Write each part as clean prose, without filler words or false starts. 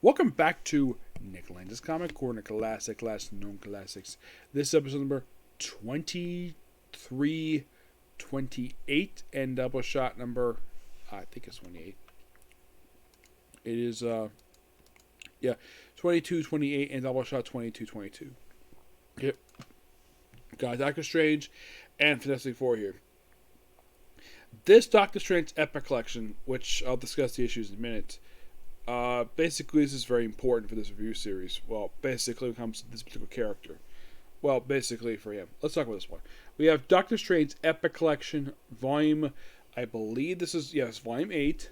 Welcome back to Nick Lenz's Comic Corner Classic, Last Known Classics. This is episode number 2328 and Doubleshot number, I think it's 28. It is, 2228 and Doubleshot 2222. Yep. Got Doctor Strange and Fantastic Four here. This Doctor Strange Epic Collection, which I'll discuss the issues in a minute, basically this is very important for this review series. Well, basically when it comes to this particular character. Well, basically for him. Let's talk about this one. We have Doctor Strange Epic Collection, volume, I believe this is, yes, volume 8,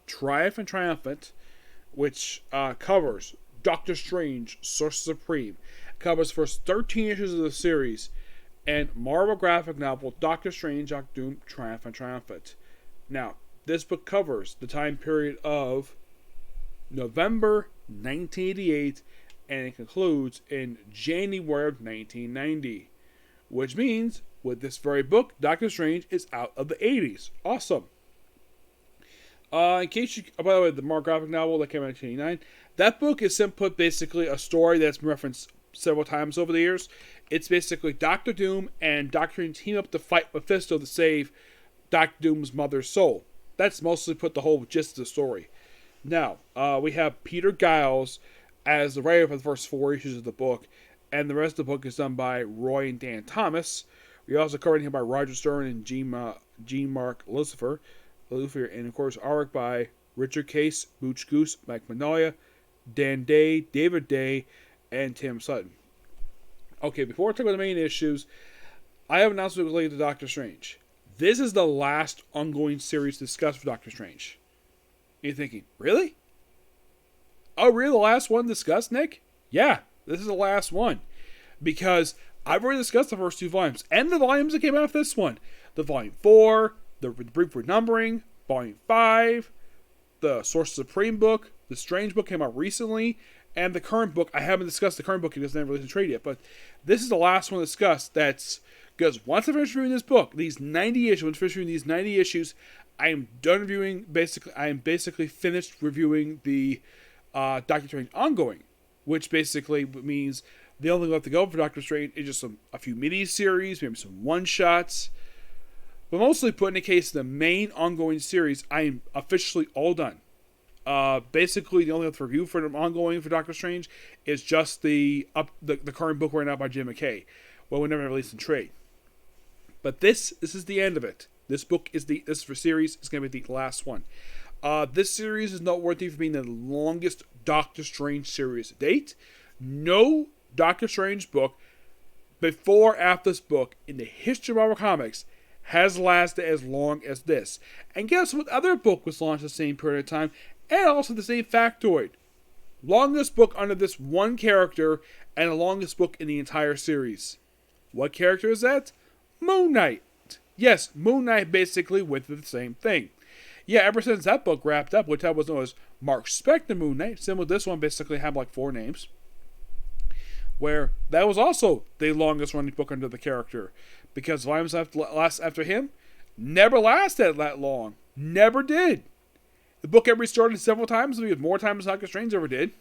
Triumph and Triumphant, which covers Doctor Strange, Sorcerer Supreme. Covers the first 13 issues of the series, and Marvel graphic novel Doctor Strange, Doctor Doom, Triumph and Triumphant. Now, this book covers the time period of November 1988, and it concludes in January of 1990. Which means, with this very book, Doctor Strange is out of the 80s. Awesome. In case you, by the way, the Marvel graphic novel that came out in 1989, that book is simply put basically a story that's been referenced several times over the years. It's basically Doctor Doom and Doctor Strange team up to fight Mephisto to save Doctor Doom's mother's soul. That's mostly put the whole gist of the story. Now, we have Peter Giles as the writer for the first 4 issues of the book, and the rest of the book is done by Roy and Dan Thomas. We also covered him by Roger Stern and Jean-Marc Lucifer, and of course artwork by Richard Case, Booch Goose, Mike Mignola, Dan Day, David Day, and Tim Sutton. Okay, before I talk about the main issues, I have an announcement related to Doctor Strange. This is the last ongoing series discussed for Doctor Strange. And you're thinking, really? Oh, really? The last one discussed, Nick? Yeah, this is the last one. Because I've already discussed the first 2 volumes, and the volumes that came out of this one. The Volume 4, the brief renumbering, Volume 5, the Sorcerer Supreme book, the Strange book came out recently, and the current book. I haven't discussed the current book because it's never released in trade yet, but this is the last one discussed. That's because once I finish reviewing this book, these 90 issues, I am done reviewing. I am basically finished reviewing the Doctor Strange ongoing, which basically means the only thing left to go for Doctor Strange is just a few mini series, maybe some one shots, but mostly put in the case of the main ongoing series, I am officially all done. Basically, the only other review for the ongoing for Doctor Strange is just the current book right now by Jim McKay. Well, we never released in trade. But this is the end of it. This book is this for series is going to be the last one. This series is noteworthy for being the longest Doctor Strange series to date. No Doctor Strange book before or after this book in the history of Marvel Comics has lasted as long as this. And guess what other book was launched at the same period of time? And also the same factoid. Longest book under this one character, and the longest book in the entire series. What character is that? Moon Knight. Yes, Moon Knight basically went through the same thing. Yeah, ever since that book wrapped up, which that was known as Mark Spector Moon Knight, similar to this one, basically had like 4 names. Where that was also the longest running book under the character. Because volumes after him never lasted that long. Never did. The book got restarted several times, because more times than Doctor Strange ever did.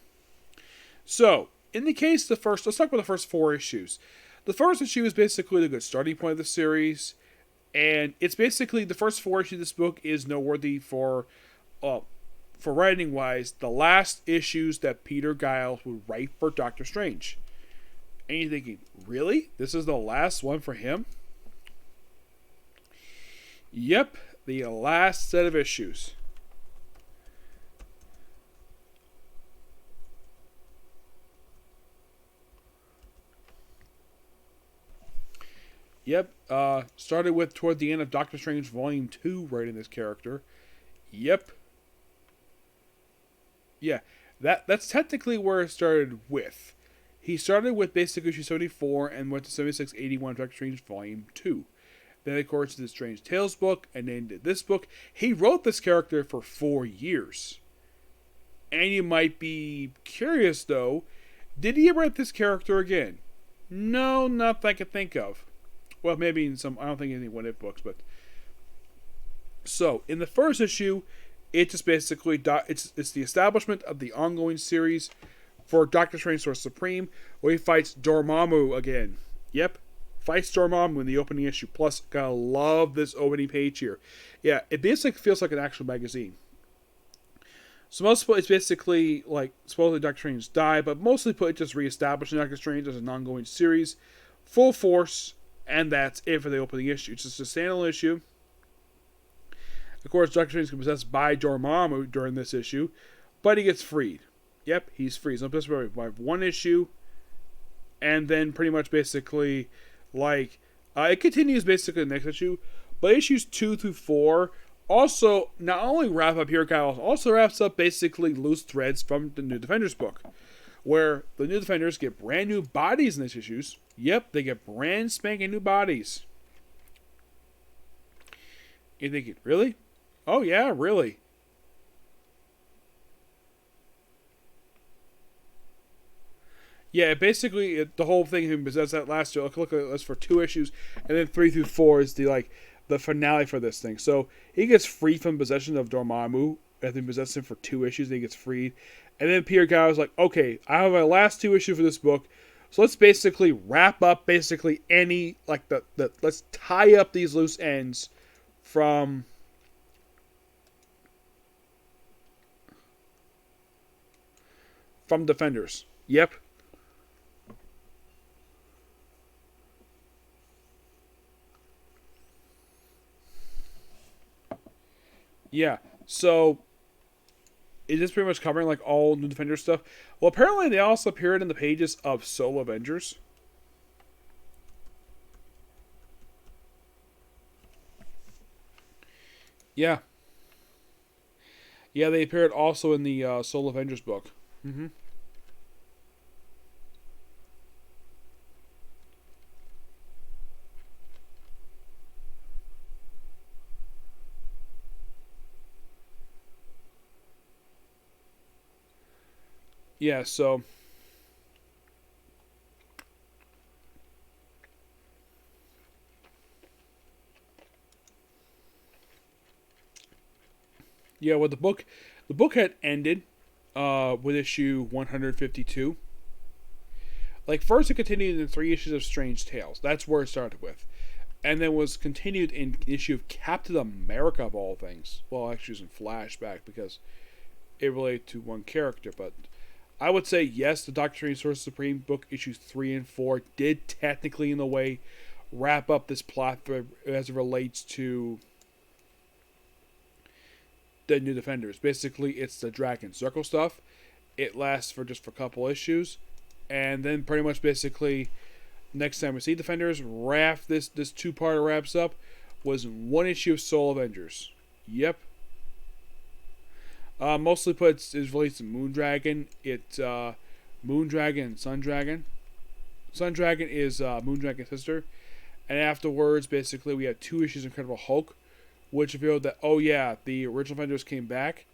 So, in the case of let's talk about the first 4 issues. The first issue is basically the good starting point of the series, and it's basically the first 4 issues of this book is noteworthy for writing wise, the last issues that Peter Giles would write for Doctor Strange. And you're thinking, really? This is the last one for him? Yep, the last set of issues. Yep, started with toward the end of Doctor Strange Volume 2, writing this character. Yep. Yeah, that's technically where it started with. He started with basically issue 74 and went to 7681 Doctor Strange Volume 2. Then, of course, did the Strange Tales book, and then did this book. He wrote this character for 4 years. And you might be curious, though, did he ever write this character again? No, not that I can think of. Well, maybe in some, I don't think any What If books, but. So, in the first issue, It just basically it's the establishment of the ongoing series for Doctor Strange Sorcerer Supreme, where he fights Dormammu again. Yep, fights Dormammu in the opening issue. Plus, gotta love this opening page here. Yeah, it basically feels like an actual magazine. So most of it's basically like supposedly Doctor Strange died, but mostly put just reestablishing Doctor Strange as an ongoing series, full force, and that's it for the opening issue. It's just a standalone issue. Of course, Doctor Strange is possessed by Dormammu during this issue, but he gets freed. Yep, he's free. So possessed by one issue, and then pretty much basically, like, it continues basically the next issue, but issues 2 through 4 also not only wrap up here, Kyle, also wraps up basically loose threads from the New Defenders book, where the New Defenders get brand new bodies in these issues. Yep, they get brand spanking new bodies. You're thinking, really? Oh, yeah, really. Yeah, basically, the whole thing possessed that last year. Look at this for 2 issues, and then 3 through 4 is the finale for this thing. So he gets freed from possession of Dormammu. I think possessed him for 2 issues, and he gets freed. And then Peter Guy was like, okay, I have my last 2 issues for this book, so let's basically wrap up basically any, like, let's tie up these loose ends from Defenders. Yep. Yeah. So is this pretty much covering like all New Defenders stuff? Well, apparently they also appeared in the pages of Solo Avengers. Yeah. Yeah, they appeared also in the Solo Avengers book. Mm-hmm. Yeah, so yeah, well the book had ended with issue 152. Like first it continued in 3 issues of Strange Tales. That's where it started with. And then was continued in issue of Captain America of all things. Well, actually it was in flashback because it related to one character, but I would say yes, the Doctor Strange Sorcerer Supreme book issues 3 and 4 did technically in a way wrap up this plot thread as it relates to the New Defenders. Basically, it's the Dragon Circle stuff. It lasts for just for a couple issues, and then pretty much basically next time we see Defenders, this 2-parter wraps up was 1 issue of Soul Avengers. Yep. Mostly put is released in Moondragon. It's Moondragon and Sundragon. Sundragon is Moondragon's sister. And afterwards, basically, we had 2 issues of Incredible Hulk, which revealed that, oh yeah, the original Defenders came back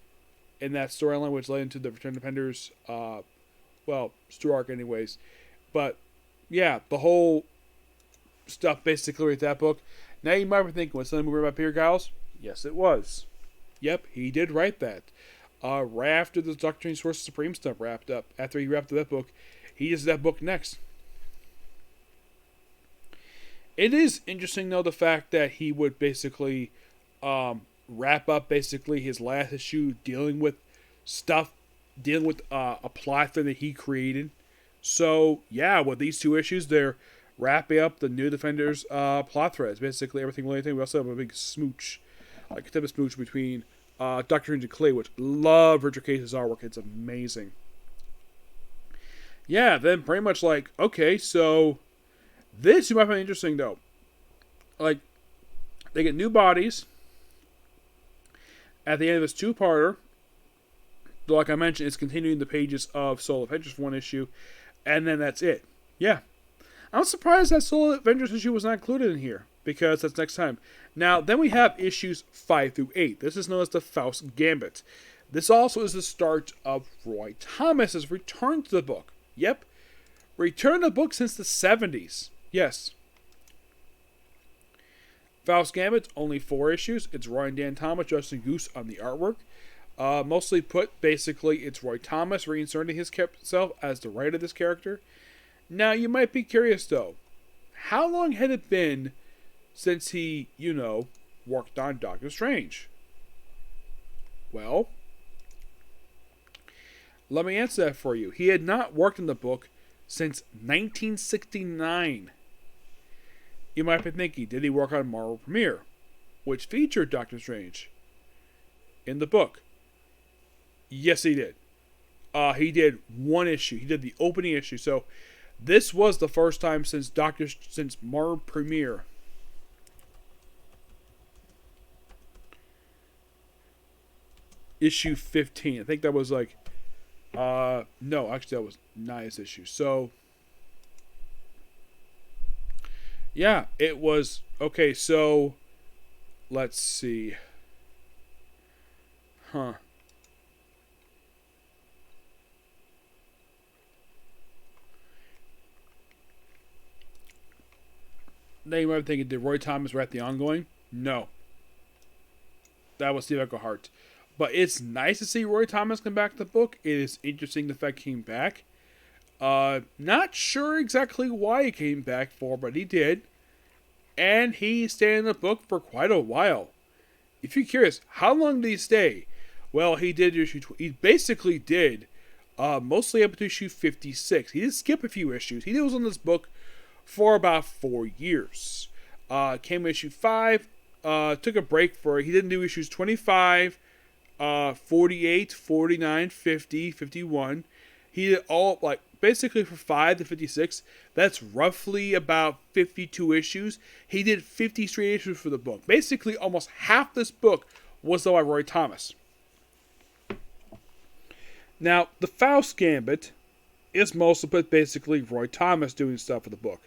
in that storyline, which led into the Return of Defenders, story arc anyways. But, yeah, the whole stuff basically with that book. Now you might be thinking, was something movie about Peter Giles? Yes, it was. Yep, he did write that. Right after the Doctor Strange Sorcerer Supreme stuff wrapped up, after he wrapped up that book, he does that book next. It is interesting, though, the fact that he would basically wrap up basically his last issue dealing with a plot thing that he created. So, yeah, with these 2 issues, they're wrapping up the New Defenders plot threads. Basically, everything related. We also have a big smooch, like a type of smooch between Dr. Strange and Clay, which love Richard Case's artwork. It's amazing. Yeah, then pretty much like, okay, so this you might find interesting, though. Like, they get new bodies at the end of this 2-parter. Like I mentioned, it's continuing the pages of Soul Avengers for 1 issue, and then that's it. Yeah. I'm surprised that Soul Avengers issue was not included in here, because that's next time. Now, then we have issues 5 through 8. This is known as the Faust Gambit. This also is the start of Roy Thomas's return to the book. Yep. Return to the book since the 70s. Yes. Faust Gambit, only 4 issues. It's Roy and Dan Thomas, Justin Goose on the artwork. Mostly put, basically, it's Roy Thomas reinserting himself as the writer of this character. Now, you might be curious, though. How long had it been since he, worked on Doctor Strange? Well, let me answer that for you. He had not worked on the book since 1969. You might be thinking, did he work on Marvel Premiere, which featured Doctor Strange in the book? Yes, he did. He did one issue. He did the opening issue. So this was the first time since Marvel Premiere. Issue 15. I think that was like... no, actually that was Nia's issue. So... yeah, it was... okay, so... let's see. Huh. Now you might be thinking, did Roy Thomas write the ongoing? No. That was Steve Englehart. But it's nice to see Roy Thomas come back to the book. It is interesting the fact he came back. Not sure exactly why he came back for, but he did. And he stayed in the book for quite a while. If you're curious, how long did he stay? Well, he basically did mostly up to issue 56. He did skip a few issues. He was on this book for about 4 years. Came issue 5, took a break he didn't do issues 25, 48, 49, 50, 51. He did all, basically for 5 to 56. That's roughly about 52 issues. He did 50 straight issues for the book. Basically, almost half this book was done by Roy Thomas. Now, the Faust Gambit is mostly but basically Roy Thomas doing stuff for the book.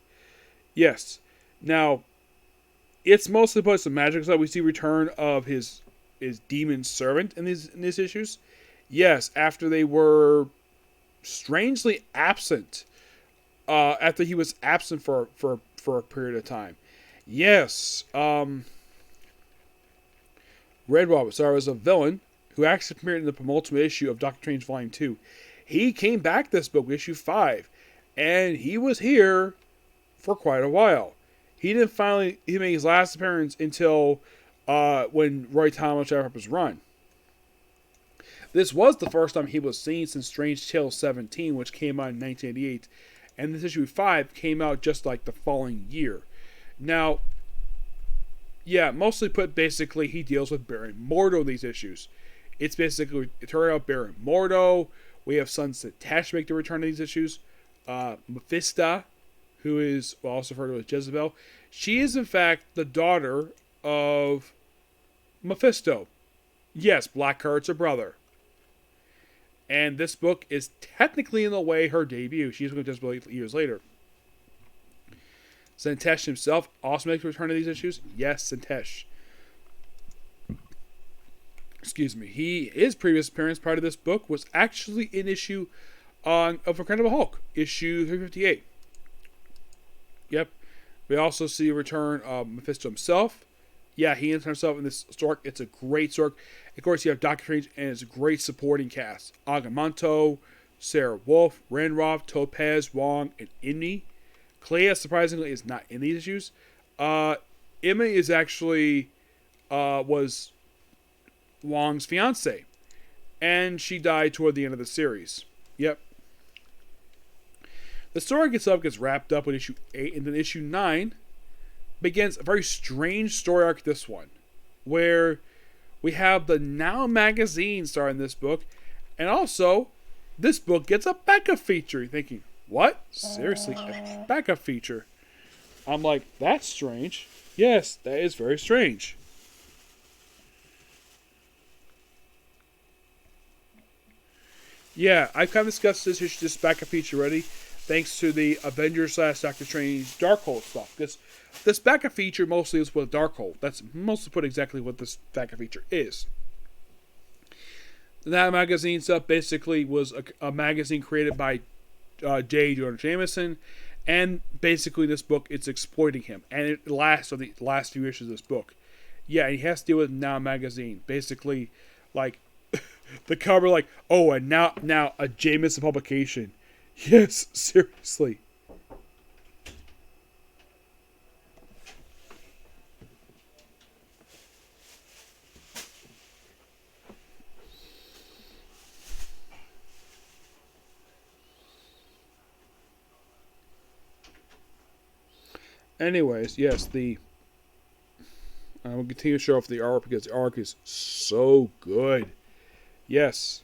Yes. Now, it's mostly put some magic stuff. We see return of his demon servant in these issues. Yes, after they were strangely absent. After he was absent for a period of time. Yes. Red Robin, was a villain who actually appeared in the penultimate issue of Doctor Strange Volume 2. He came back this book, issue 5. And he was here for quite a while. He made his last appearance until when Roy Thomas wrapped up his run. This was the first time he was seen since Strange Tales 17, which came out in 1988. And this issue 5 came out just like the following year. Now, yeah, mostly put, basically, he deals with Baron Mordo in these issues. It's basically, it turned out Baron Mordo. We have Sunset Tash make the return to these issues. Mephisto, who is also referred to as Jezebel. She is, in fact, the daughter of Mephisto. Yes, Blackheart's her brother. And this book is technically, in a way, her debut. She's going to just 8 years later. Sentesh himself also makes a return to these issues. Yes, Sentesh. Excuse me. His previous appearance prior to this book was actually in issue of Incredible Hulk, issue 358. Yep. We also see a return of Mephisto himself. Yeah, he inserts himself in this story. It's a great story. Of course, you have Doctor Strange, and it's a great supporting cast. Agamotto, Sarah Wolf, Ranroth, Topaz, Wong, and Imi. Clea, surprisingly, is not in these issues. Imi is actually was Wong's fiance, and she died toward the end of the series. Yep. The story gets wrapped up with issue 8, and then issue 9 begins a very strange story arc. This one, where we have the Now magazine starring this book, and also this book gets a backup feature. You're thinking, what? Seriously, a backup feature? I'm like, that's strange. Yes, that is very strange. Yeah, I've kind of discussed this backup feature already, thanks to the Avengers / Doctor Strange Darkhold stuff. Because this backup feature mostly is with Darkhold. That's mostly put exactly what this backup feature is. That magazine stuff basically was a magazine created by J. Jonah Jameson, and basically this book, it's exploiting him, and it lasts for the last few issues of this book. Yeah, he has to deal with Now magazine. Basically, like, The cover, like, oh, and now a Jameson publication. Yes, seriously. Anyways, yes, I will continue to show off the arc because the arc is so good. Yes.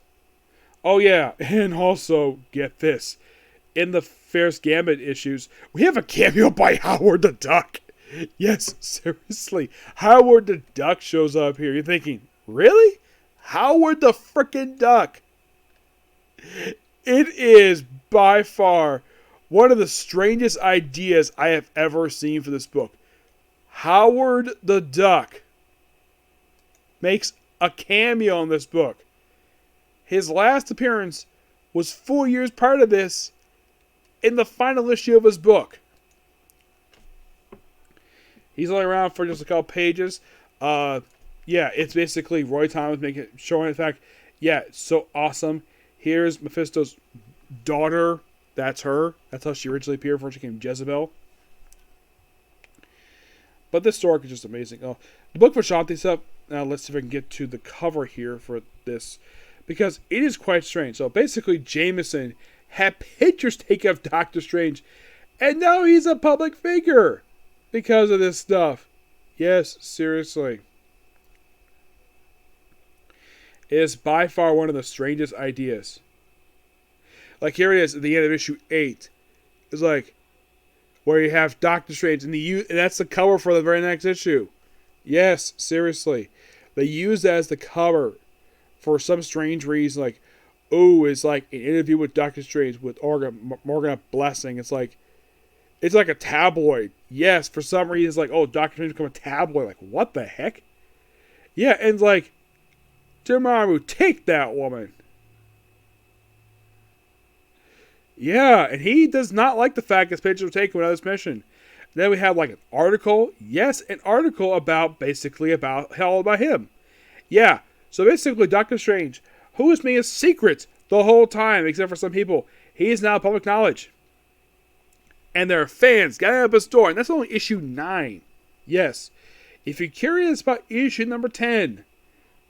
Oh yeah, and also get this: in the Ferris Gambit issues, we have a cameo by Howard the Duck. Yes, seriously, Howard the Duck shows up here. You're thinking, really? Howard the frickin' Duck? It is by far one of the strangest ideas I have ever seen for this book. Howard the Duck makes a cameo in this book. His last appearance was 4 years prior to this in the final issue of his book. He's only around for just a couple pages. Yeah, it's basically Roy Thomas showing the fact, yeah, it's so awesome. Here's Mephisto's daughter. That's her. That's how she originally appeared before she became Jezebel. But this story is just amazing. Oh, the book for Shanti stuff. Now let's see if I can get to the cover here for this, because it is quite strange. So basically, Jameson had pictures taken of Doctor Strange, and now he's a public figure because of this stuff. Yes, seriously. It is by far one of the strangest ideas. Like, here it is at the end of issue 8. It's like, where you have Doctor Strange, and that's the cover for the very next issue. Yes, seriously. They use that as the cover for some strange reason. Like, oh, it's like an interview with Doctor Strange with Morgan Blessing. It's like a tabloid. Yes, for some reason, it's like, oh, Doctor Strange become a tabloid. Like, what the heck? Yeah, and it's like, Dormammu, take that woman. Yeah, and he does not like the fact his pictures were taken without his permission. Then we have like an article. Yes, an article about him. Yeah, so basically Doctor Strange, who was being a secret the whole time, except for some people, he is now public knowledge. And there are fans getting up his door, and that's only issue 9. Yes, if you're curious about issue number 10,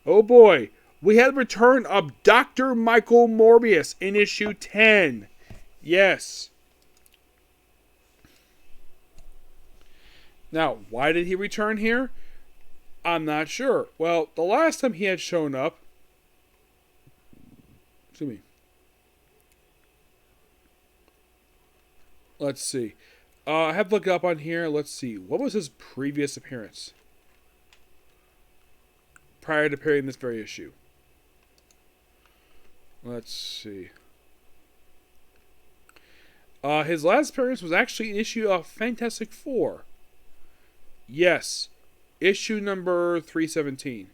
oh boy, we had the return of Dr. Michael Morbius in issue 10. Yes. Now, why did he return here? I'm not sure. Well, the last time he had shown up... Excuse me. Let's see. I have to look up on here. Let's see. What was his previous appearance? Prior to appearing in this very issue. Let's see. His last appearance was actually an issue of Fantastic Four. Yes. Issue number 317.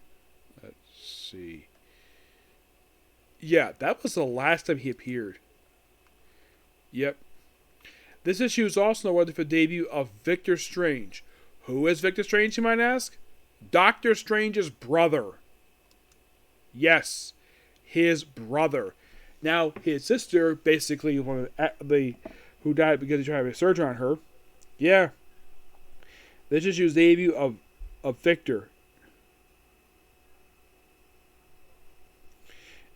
Let's see. Yeah, that was the last time he appeared. Yep. This issue is also noteworthy for the debut of Victor Strange. Who is Victor Strange, you might ask? Doctor Strange's brother. Yes. His brother. Now, his sister, basically, one of the who died because he tried to have a surgery on her. Yeah. This issue's debut of Victor.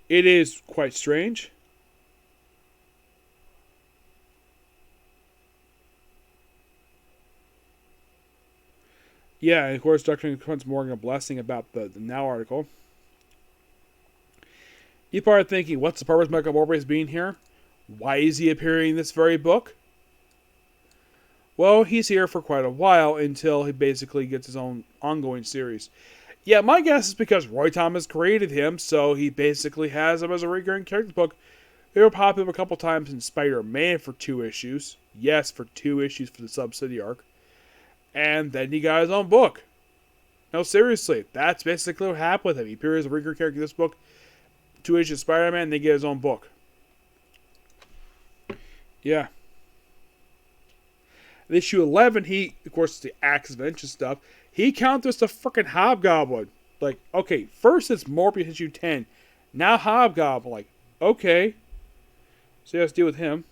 It is quite strange. Yeah, and of course, Dr. confronts Morgan a blessing about the Now article. You're probably thinking, what's the purpose of Michael Morbius being here? Why is he appearing in this very book? Well, he's here for quite a while until he basically gets his own ongoing series. Yeah, my guess is because Roy Thomas created him, so he basically has him as a recurring character book. They were popular a couple times in Spider-Man for 2 issues. Yes, for 2 issues for the Sub-City arc. And then he got his own book. No, seriously, that's basically what happened with him. He appears as a recurring character in this book. 2 issues of Spider-Man, and they get his own book. Yeah. In issue 11, he, of course, the Axe of Vengeance stuff, he counters the freaking Hobgoblin. Like, okay, first it's Morbius issue 10. Now Hobgoblin, like, okay. So you have to deal with him.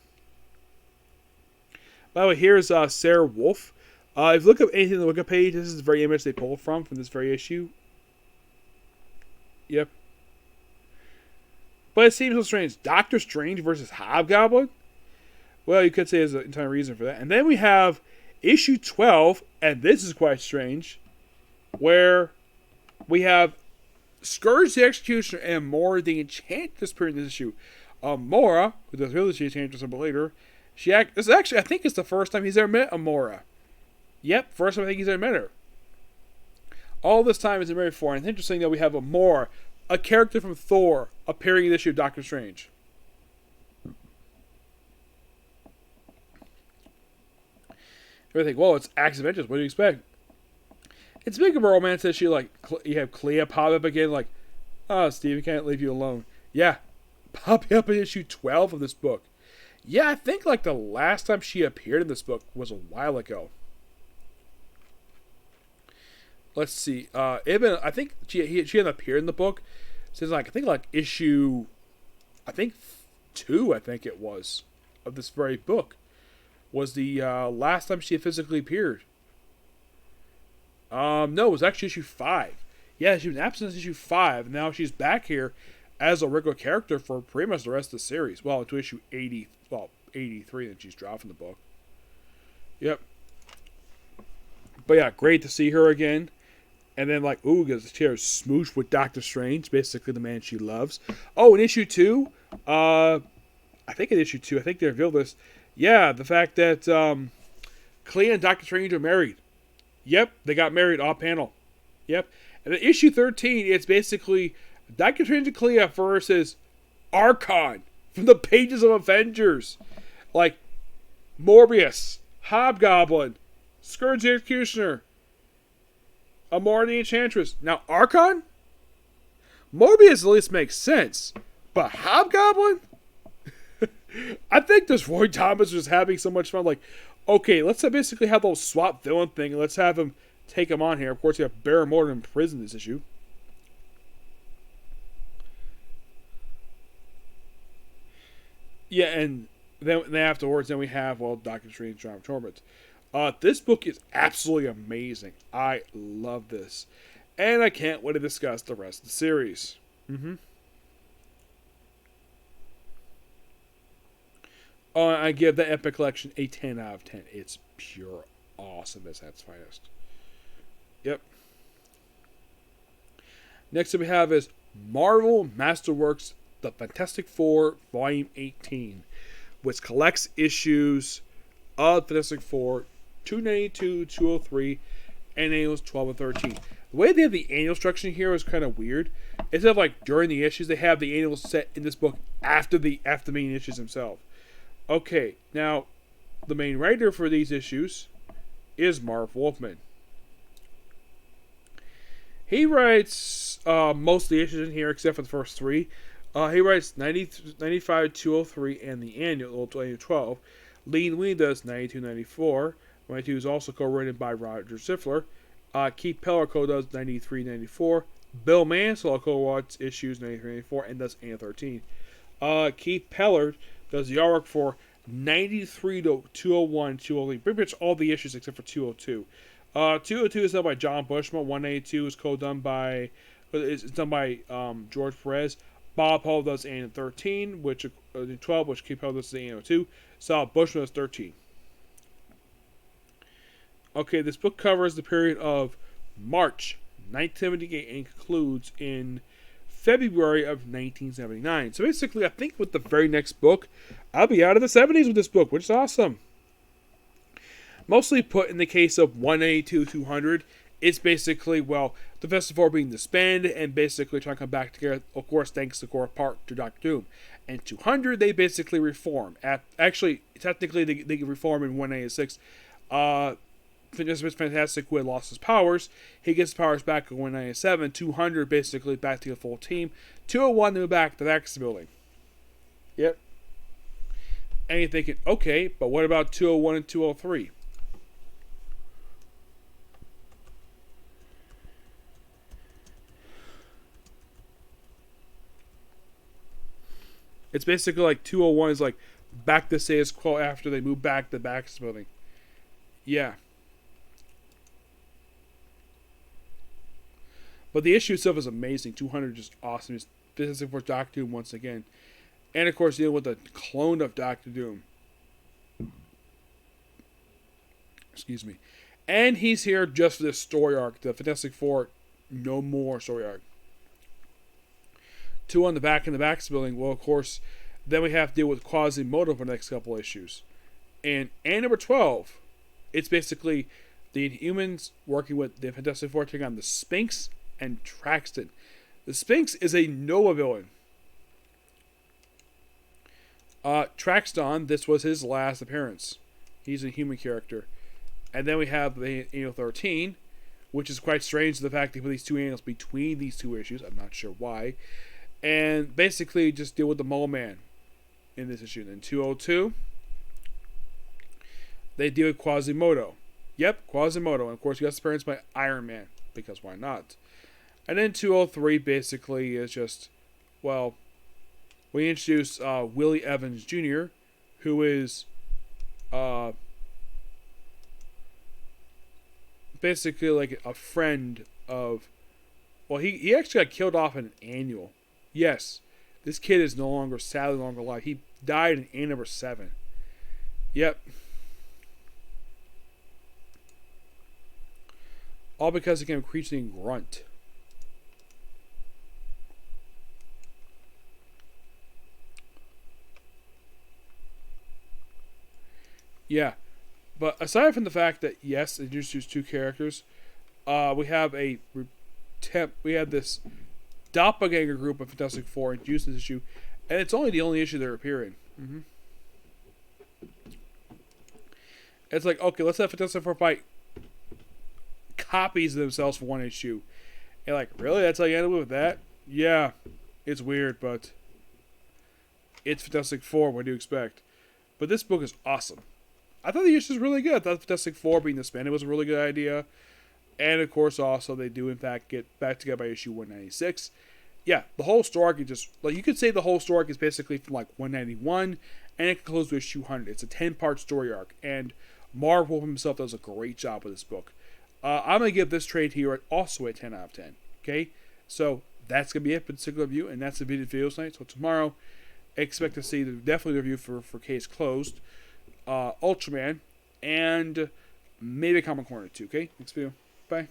By the way, here's Sarah Wolf. If you look up anything on the Wikipedia page, this is the very image they pulled from this very issue. Yep. But it seems so strange. Doctor Strange versus Hobgoblin? Well, you could say there's an entire reason for that. And then we have issue 12, and this is quite strange, where we have Scourge the Executioner and Mora the Enchantress appearing in this issue. Mora, who does really see Enchantress a bit later, this is actually, I think it's the first time he's ever met Amora. Yep, first time I think he's ever met her. All this time is in very foreign. It's interesting that we have Amora, a character from Thor, appearing in this issue of Doctor Strange. You think, well, it's Acts of Vengeance. What do you expect? It's big of a romance issue. Like, you have Clea pop up again, like, oh, Steve, I can't leave you alone. Yeah, popping up in issue 12 of this book. Yeah, I think like the last time she appeared in this book was a while ago. Let's see. I think she hadn't appeared in the book since I think issue, 2. I think it was of this very book was the last time she had physically appeared. No, it was actually issue 5. Yeah, she was absent since issue 5, and now she's back here as a regular character for pretty much the rest of the series. Well, to issue 83 that she's dropped from the book. Yep. But yeah, great to see her again. And then gets a smooch with Doctor Strange, basically the man she loves. Oh, in issue 2, I think they revealed this. Yeah, the fact that Clea and Doctor Strange are married. Yep, they got married off panel. Yep. And then issue 13, it's basically Doctor Strange and Clea versus Archon from the pages of Avengers. Like Morbius, Hobgoblin, Scourge the Executioner, Amora the Enchantress. Now Archon? Morbius at least makes sense. But Hobgoblin? I think this Roy Thomas was having so much fun. Like, okay, let's basically have those swap villain thing, and let's have him take him on here. Of course, you have Baron Morton in prison this issue. Yeah, and then afterwards, we have, Doctor Strange, Torment. This book is absolutely amazing. I love this. And I can't wait to discuss the rest of the series. I give the Epic Collection a 10 out of 10. It's pure awesome at its finest. Yep. Next up we have is Marvel Masterworks The Fantastic Four Volume 18, which collects issues of Fantastic Four 292, 203, and annuals 12 and 13. The way they have the annual structure here is kind of weird. Instead of during the issues, they have the annuals set in this book after the main issues themselves. Okay, now the main writer for these issues is Marv Wolfman. He writes most of the issues in here except for the first 3. He writes 95, 203, and the annual 12. Lean Ween does 92, 94. 92 is also co-written by Roger Ziffler. Keith Peller co-does 93, 94. Bill Mansell co-writes issues 93, 94, and does annual 13. Keith Peller does the artwork for 93 to 201, 203. Pretty much all the issues except for 202. 202 is done by John Bushman. 182 is done by George Perez. Bob Hull does annual 13, which 12, which Keith Peller does the annual 2. Sal Bushman does 13. Okay, this book covers the period of March 1978 and concludes in February of 1979. So basically, I think with the very next book, I'll be out of the 70s with this book, which is awesome. Mostly put in the case of 182, 200, it's basically, the Fantastic Four being disbanded and basically trying to come back together, of course, thanks to core part to Doctor Doom. And 200, they basically reform. Actually, technically, they reform in 186. Mr. Fantastic, who had lost his powers, he gets his powers back in 197. 200 basically back to the full team. 201 they move back to the Axis building. Yep. And you're thinking, okay, but what about 201 and 203? It's basically like 201 is like back to status quo after they move back to the Baxter building. Yeah. But the issue itself is amazing. 200 just awesome. Just Fantastic Four Doctor Doom once again. And of course dealing with the clone of Doctor Doom. Excuse me. And he's here just for this story arc. The Fantastic Four No More story arc. 2 on the back in the Baxter building. Well, of course, then we have to deal with Quasimodo for the next couple issues. And number 12, it's basically the Inhumans working with the Fantastic Four taking on the Sphinx and Traxton. The Sphinx is a Noah villain. Traxton, this was his last appearance. He's a human character. And then we have the Annual 13, which is quite strange, the fact that they put these two annuals between these two issues. I'm not sure why. And basically just deal with the Mole Man in this issue. Then 202, they deal with Quasimodo. Yep, Quasimodo. And of course, you got appearance by Iron Man, because why not? And then 203 basically is just, well, we introduce Willie Evans Jr., who is basically like a friend of, well, he actually got killed off in an annual. Yes, this kid is sadly no longer alive. He died in number 7. Yep. All because he became a creature named Grunt. Yeah. But aside from the fact that, yes, they introduced 2 characters, we have this doppelganger group of Fantastic Four introduced in this issue, and it's only the only issue they're appearing. Mm-hmm. It's like, okay, let's have Fantastic Four fight copies of themselves for one issue. And like, really? That's how you ended with that? Yeah. It's weird, but it's Fantastic Four. What do you expect? But this book is awesome. I thought the issue was really good. I thought Fantastic Four being disbanded was a really good idea. And of course, also, they do in fact get back together by issue 196. Yeah, the whole story arc is just, like, you could say the whole story arc is basically from like 191, and it concludes with issue 100. It's a 10-part story arc, and Marv Wolfman himself does a great job with this book. I'm going to give this trade here also a 10 out of 10. Okay? So, that's going to be it for this particular review, and that's the video tonight. So, tomorrow, expect to see definitely the review for Case Closed, Ultraman, and maybe a Comic Corner too. Okay? Next video. Bye.